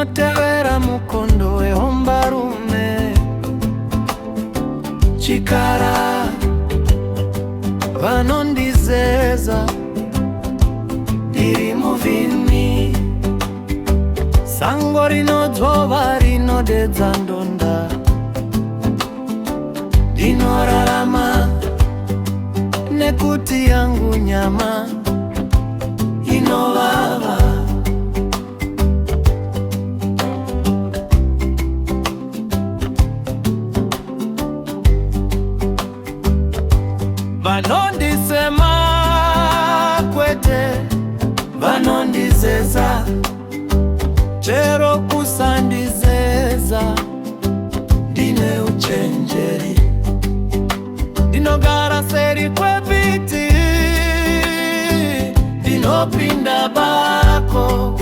Ndinotevera mukondo wehombarume. Chikara vanondizeza ndiri muvhimi. Sango rinodzvova rinodedza ndonda. Ndinorarama nekuti yangu nyama inovava. Vanondisema kwete, vanondizeza, chero kusandizeza. Ndine uchenjeri, ndinogara seri kwepiti, ndinopinda bako.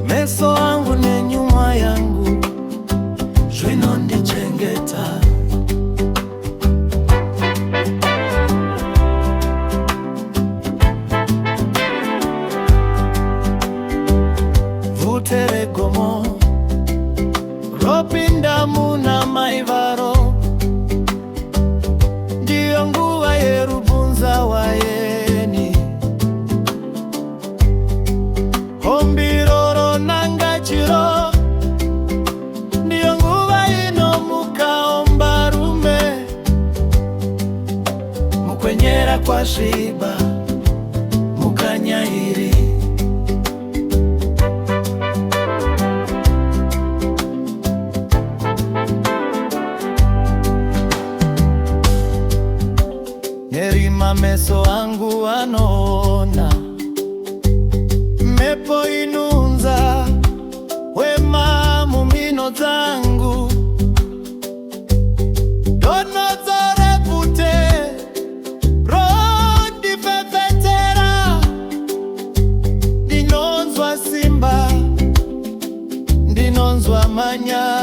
Meso angu nenyuma yangu zvinondichengeta. Teregomo ropinda muna maivaro. Ndiyo nguva yerubunza wayeni. Hombiroro nangachiro. Ndiyo nguva inomuka ombarume. Mukwenyera kwa shiba mukanyahiri. Nerima meso angu anona. Mepo inunza wema mumino zangu. Dono zorepute rodi fefetera. Ndinonzwa simba, ndinonzwa manya.